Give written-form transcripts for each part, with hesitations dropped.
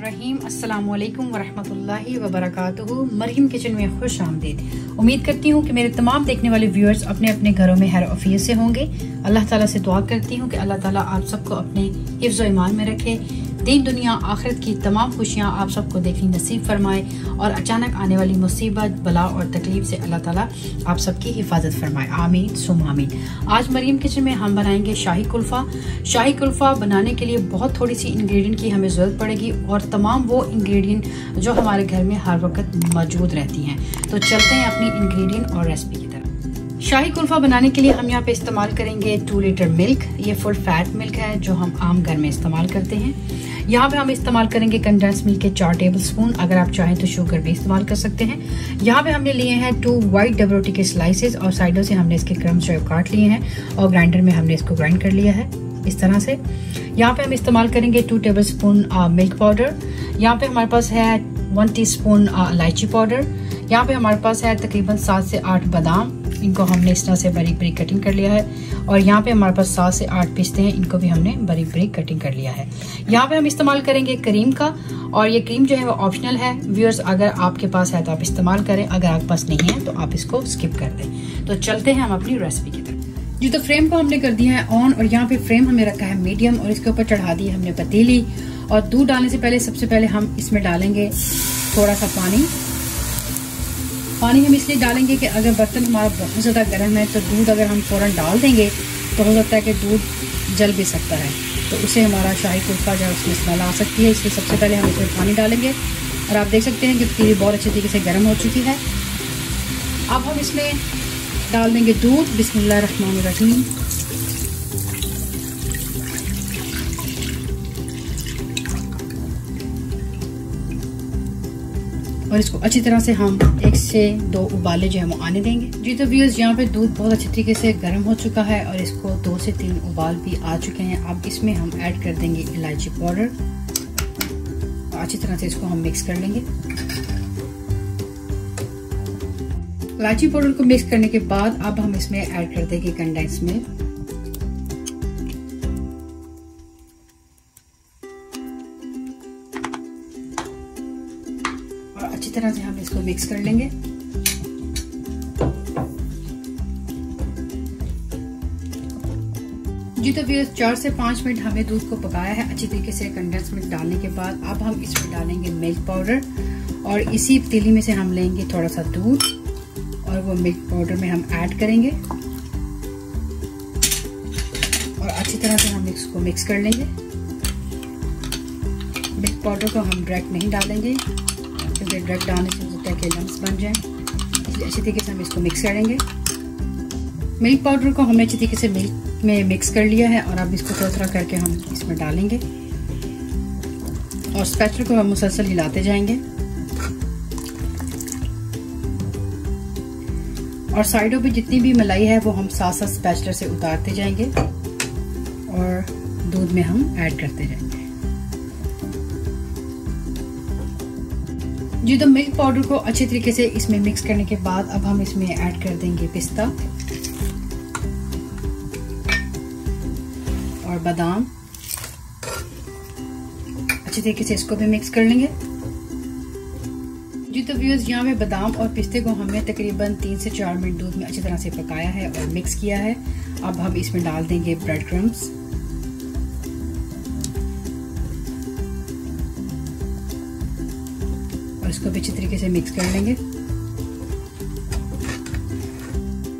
बिस्मिल्लाहिर्रहमानिर्रहीम। अस्सलाम वालेकुम वरहमतुल्लाहि वबरकातुहू। मरियम किचन में खुश आमदीद। उम्मीद करती हूँ कि मेरे तमाम देखने वाले व्यूअर्स अपने अपने घरों में खैर आफियत से होंगे। अल्लाह ताला से दुआ करती हूँ कि अल्लाह ताला आप सबको अपने हिफ्ज़ व ईमान में रखे, दीन दुनिया आखिरत की तमाम खुशियाँ आप सबको देखनी नसीब फरमाए और अचानक आने वाली मुसीबत बला और तकलीफ से अल्लाह ताला आप सबकी हिफाजत फरमाए। आमीन सुम आमीन। आज मरियम किचन में हम बनाएंगे शाही कुल्फ़ा। शाही कुल्फ़ा बनाने के लिए बहुत थोड़ी सी इंग्रेडिएंट की हमें ज़रूरत पड़ेगी और तमाम वो इंग्रेडिएंट जो हमारे घर में हर वक्त मौजूद रहती हैं। तो चलते हैं अपनी इंग्रेडिएंट और रेसिपी की तरफ। शाही कुल्फ़ा बनाने के लिए हम यहाँ पे इस्तेमाल करेंगे 2 लीटर मिल्क। ये फुल फैट मिल्क है जो हम आम घर में इस्तेमाल करते हैं। यहाँ पे हम इस्तेमाल करेंगे कंडेंस मिल्क के 4 टेबलस्पून। अगर आप चाहें तो शुगर भी इस्तेमाल कर सकते हैं। यहाँ पे हमने लिए हैं 2 वाइट डबल रोटी के स्लाइसेस और साइडों से हमने इसके क्रम्स जो काट लिए हैं और ग्राइंडर में हमने इसको ग्राइंड कर लिया है इस तरह से। यहाँ पे हम इस्तेमाल करेंगे 2 टेबलस्पून मिल्क पाउडर। यहाँ पे हमारे पास है 1 टीस्पून इलायची पाउडर। यहाँ पे हमारे पास है तकरीबन 7 से 8 बादाम। इनको हमने इस तरह से बारीक बारीक कटिंग कर लिया है। और यहाँ पे हमारे पास 7 से 8 पिस्ते हैं, इनको भी हमने बारीक बारीक कटिंग कर लिया है। यहाँ पे हम इस्तेमाल करेंगे क्रीम का और ये क्रीम जो है वो ऑप्शनल है। व्यूअर्स अगर आपके पास है तो आप इस्तेमाल करें, अगर आपके पास नहीं है तो आप इसको स्किप कर दें। तो चलते हैं हम अपनी रेसिपी की तरफ। जी तो फ्लेम को हमने कर दिया है ऑन और यहाँ पे फ्लेम हमें रखा है मीडियम और इसके ऊपर चढ़ा दी हमने पतीली। और दूध डालने से पहले सबसे पहले हम इसमें डालेंगे थोड़ा सा पानी। पानी हम इसलिए डालेंगे कि अगर बर्तन हमारा बहुत ज़्यादा गर्म है तो दूध अगर हम फ़ौरन डाल देंगे तो हो सकता है कि दूध जल भी सकता है, तो उससे हमारा शाही कुल्फ़ा जो है उसमें स्मेल आ सकती है। इसलिए सबसे पहले हम इसमें पानी डालेंगे और आप देख सकते हैं कि पतीली बहुत अच्छे तरीके से गर्म हो चुकी है। अब हम इसमें डाल देंगे दूध। बिस्मिल्लाहिर्रहमानिर्रहीम। और इसको अच्छी तरह से हम 1 से 2 उबाले जो है वो आने देंगे। जी तो व्यूअर्स यहाँ पे दूध बहुत अच्छे तरीके से गर्म हो चुका है और इसको 2 से 3 उबाल भी आ चुके हैं। अब इसमें हम ऐड कर देंगे इलायची पाउडर। अच्छी तरह से इसको हम मिक्स कर लेंगे। इलायची पाउडर को मिक्स करने के बाद अब हम इसमें ऐड कर देंगे कंडेंस मिल्क। अच्छी तरह से हम इसको मिक्स कर लेंगे। जी तो फिर 4 से 5 मिनट हमें दूध को पकाया है अच्छी तरीके से कंडेंस मिल्क डालने के बाद। अब हम इसमें डालेंगे मिल्क पाउडर और इसी पतीली में से हम लेंगे थोड़ा सा दूध और वो मिल्क पाउडर में हम ऐड करेंगे और अच्छी तरह से हम इसको मिक्स कर लेंगे। मिल्क पाउडर को हम डायरेक्ट नहीं डालेंगे क्योंकि डायरेक्ट डालने से हो सकता है कि लम्स बन जाएं, इसलिए अच्छी तरीके से हम इसको मिक्स करेंगे। मिल्क पाउडर को हमने अच्छी तरीके से मिल्क में मिक्स कर लिया है और अब इसको थोड़ा थोड़ा करके हम इसमें डालेंगे और स्पैचुला को हम मुसलसल हिलाते जाएंगे और साइडों पे जितनी भी मलाई है वो हम साथ साथ स्पैचुला से उतारते जाएंगे और दूध में हम ऐड करते जाएंगे। जी तो मिल्क पाउडर को अच्छे तरीके से इसमें मिक्स करने के बाद अब हम इसमें ऐड कर देंगे पिस्ता और बादाम। अच्छे तरीके से इसको भी मिक्स कर लेंगे। जी तो व्यूअर्स यहाँ पे बादाम और पिस्ते को हमने तकरीबन 3 से 4 मिनट दूध में अच्छी तरह से पकाया है और मिक्स किया है। अब हम इसमें डाल देंगे ब्रेड क्रम्स और इसको भी अच्छी तरीके से मिक्स कर लेंगे।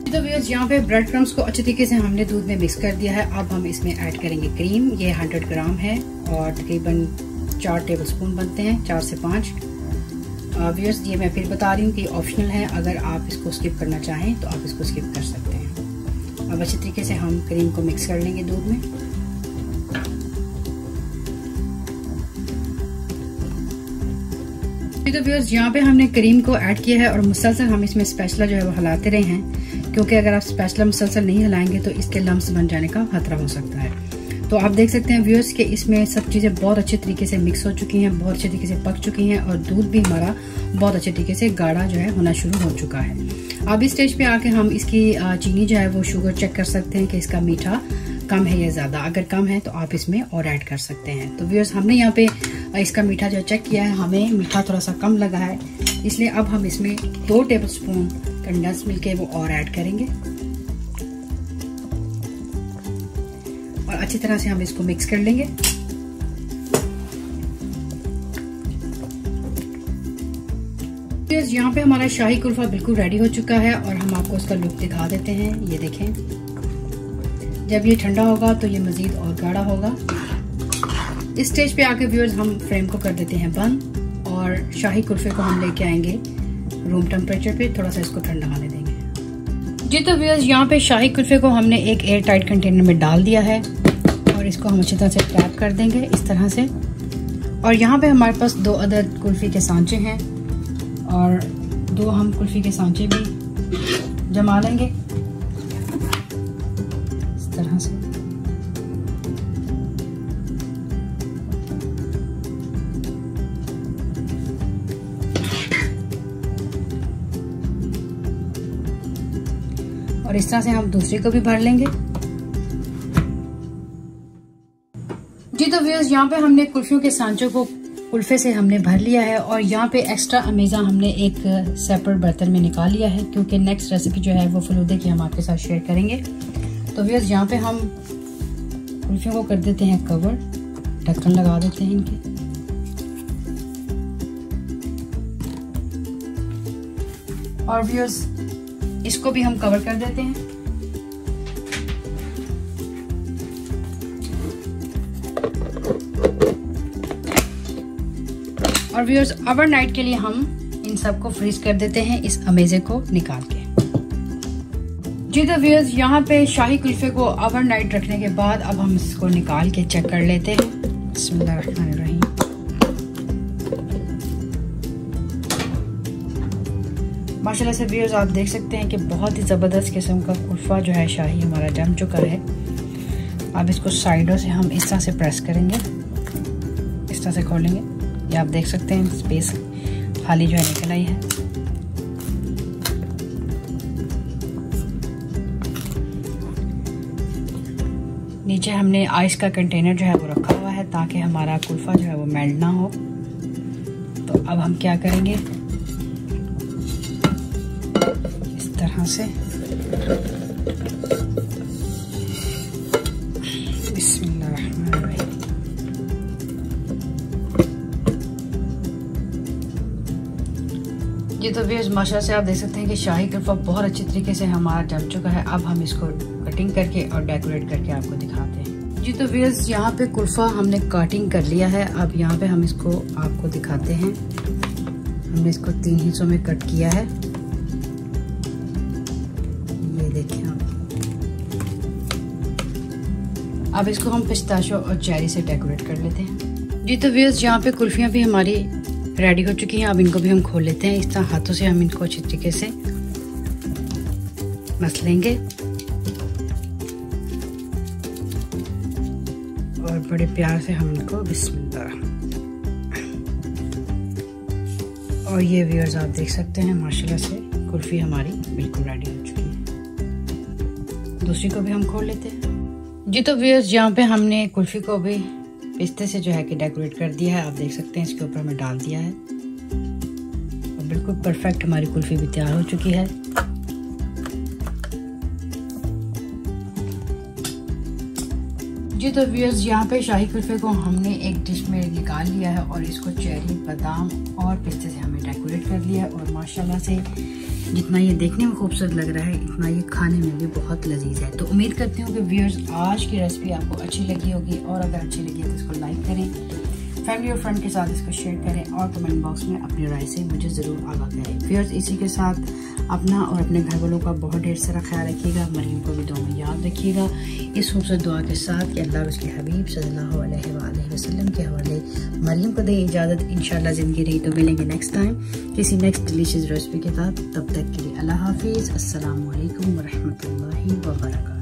तो व्यूअर्स यहाँ पे ब्रेड क्रम्स को अच्छे तरीके से हमने दूध में मिक्स कर दिया है। अब हम इसमें ऐड करेंगे क्रीम। ये 100 ग्राम है और तकरीबन 4 टेबलस्पून बनते हैं, 4 से 5। व्यूअर्स ये मैं फिर बता रही हूँ कि ऑप्शनल है, अगर आप इसको स्किप करना चाहें तो आप इसको स्किप कर सकते हैं। अब अच्छे तरीके से हम क्रीम को मिक्स कर लेंगे दूध में। तो व्यूअर्स यहाँ पे हमने क्रीम को ऐड किया है और मुसलसल हम इसमें स्पैचुला जो है वो हिलाते रहे हैं, क्योंकि अगर आप स्पैचुला मुसलसल नहीं हिलाएंगे तो इसके लम्स बन जाने का खतरा हो सकता है। तो आप देख सकते हैं व्यूअर्स कि इसमें सब चीज़ें बहुत अच्छे तरीके से मिक्स हो चुकी हैं, बहुत अच्छे तरीके से पक चुकी हैं और दूध भी हमारा बहुत अच्छे तरीके से गाढ़ा जो है होना शुरू हो चुका है। अब इस स्टेज पे आके हम इसकी चीनी जो है वो शुगर चेक कर सकते हैं कि इसका मीठा कम है या ज़्यादा। अगर कम है तो आप इसमें और ऐड कर सकते हैं। तो व्यूअर्स, हमने यहाँ पे इसका मीठा जो चेक किया है, हमें मीठा थोड़ा सा कम लगा है, इसलिए अब हम इसमें 2 टेबलस्पून कंडेंस मिल्क है वो और ऐड करेंगे और अच्छी तरह से हम इसको मिक्स कर लेंगे। यहाँ पे हमारा शाही कुल्फा बिल्कुल रेडी हो चुका है और हम आपको उसका लुक दिखा देते हैं। ये देखें, जब ये ठंडा होगा तो ये मजीद और गाढ़ा होगा। इस स्टेज पे आके व्यूअर्स हम फ्लेम को कर देते हैं बंद और शाही कुल्फे को हम लेके आएंगे रूम टेम्परेचर पे, थोड़ा सा इसको ठंडा होने देंगे। जी तो व्यूअर्स, यहाँ पे शाही कुल्फे को हमने एक एयर टाइट कंटेनर में डाल दिया है और इसको हम अच्छी तरह से टैप कर देंगे इस तरह से। और यहाँ पे हमारे पास 2 अदद कुल्फी के सांचे हैं और 2 हम कुल्फी के सांचे भी जमा लेंगे इस तरह से। और इस तरह से हम दूसरे को भी भर लेंगे। जी तो व्यूअर्स, यहाँ पे हमने कुल्फियों के सांचों को कुल्फे से हमने भर लिया है और यहाँ पे एक्स्ट्रा अमेज़ा हमने एक सेपरेट बर्तन में निकाल लिया है, क्योंकि नेक्स्ट रेसिपी जो है वो फलूदे की हम आपके साथ शेयर करेंगे। तो व्यूअर्स, यहाँ पे हम कुल्फियों को कर देते हैं कवर, ढक्कन लगा देते हैं इनके। और व्यूअर्स, इसको भी हम कवर कर देते हैं। और व्यूअर्स, ओवरनाइट के लिए हम इन सबको फ्रीज कर देते हैं इस अमेज़े को निकाल के। जी तो व्यूअर्स, यहाँ पे शाही कुल्फे को ओवरनाइट रखने के बाद अब हम इसको निकाल के चेक कर लेते हैं। बिस्मिल्लाहिर्रहमानिर्रहीम। माशाल्लाह से व्यूअर्स, आप देख सकते हैं कि बहुत ही ज़बरदस्त किस्म का कुल्फा जो है शाही हमारा जम चुका है। अब इसको साइडों से हम इस तरह से प्रेस करेंगे, इस तरह से खोलेंगे। ये आप देख सकते हैं स्पेस खाली जो है निकल आई है। नीचे हमने आइस का कंटेनर जो है वो रखा हुआ है ताकि हमारा कुल्फा जो है वो मेल्ट ना हो। तो अब हम क्या करेंगे, इस तरह से बिस्मिल्लाहिर्रहमानिर्रहीम। ये तो व्यूअर्स, माशाल्लाह से आप देख सकते हैं कि शाही कुल्फा बहुत अच्छी तरीके से हमारा जम चुका है। अब हम इसको कटिंग करके और डेकोरेट करके आपको दिखाते हैं। जी तो व्यूअर्स, यहाँ पे कुल्फा हमने कटिंग कर लिया है। अब यहाँ पे हम इसको आपको दिखाते हैं। हमने इसको 3 हिस्सों में कट किया है, ये देखिए आप। अब इसको हम पिस्ताशो और चेरी से डेकोरेट कर लेते हैं। जी तो व्यूअर्स, यहाँ पे कुल्फियाँ भी हमारी रेडी हो चुकी हैं। अब इनको भी हम खोल लेते हैं। इस तरह हाथों से हम इनको अच्छी तरीके से मस लेंगे और बड़े प्यार से हम इनको बिस्मिल्लाह। और ये व्यूअर्स, आप देख सकते हैं माशाल्लाह से कुल्फी हमारी बिल्कुल रेडी हो चुकी है। दूसरी को भी हम खोल लेते हैं। जी तो व्यूअर्स, यहाँ पे हमने कुल्फी को भी पिस्ते से जो है कि डेकोरेट कर दिया है। आप देख सकते हैं इसके ऊपर हमें डाल दिया है और बिल्कुल परफेक्ट हमारी कुल्फी भी तैयार हो चुकी है। जी तो व्यूअर्स, यहाँ पे शाही कुल्फे को हमने एक डिश में निकाल लिया है और इसको चेरी, बादाम और पिस्ते से हमें डेकोरेट कर लिया है। और माशाल्लाह से जितना ये देखने में खूबसूरत लग रहा है, इतना ये खाने में भी बहुत लजीज है। तो उम्मीद करती हूँ कि व्यूअर्स, आज की रेसिपी आपको अच्छी लगी होगी और अगर अच्छी लगी है तो इसको लाइक करें, फैमिली और फ्रेंड के साथ इसको शेयर करें और कमेंट बॉक्स में अपनी राय से मुझे ज़रूर आगाह करें। व्यूअर्स, इसी के साथ अपना और अपने घर वालों का बहुत ढेर सारा ख्याल रखिएगा। मरियम को भी दुआ में याद रखिएगा। इस खूबसूरत दुआ के साथ कि अल्लाह उसके हबीब सल्लल्लाहु अलैहि वसल्लम के हवाले मरियम को दे इजाज़त। इंशाल्लाह ज़िंदगी रही तो मिलेंगे नेक्स्ट टाइम किसी नेक्स्ट डिलीशियस रेसिपी के साथ। तब तक के लिए अल्लाह हाफिज़। अस्सलामु अलैकुम व रहमतुल्लाहि व बरकातहू।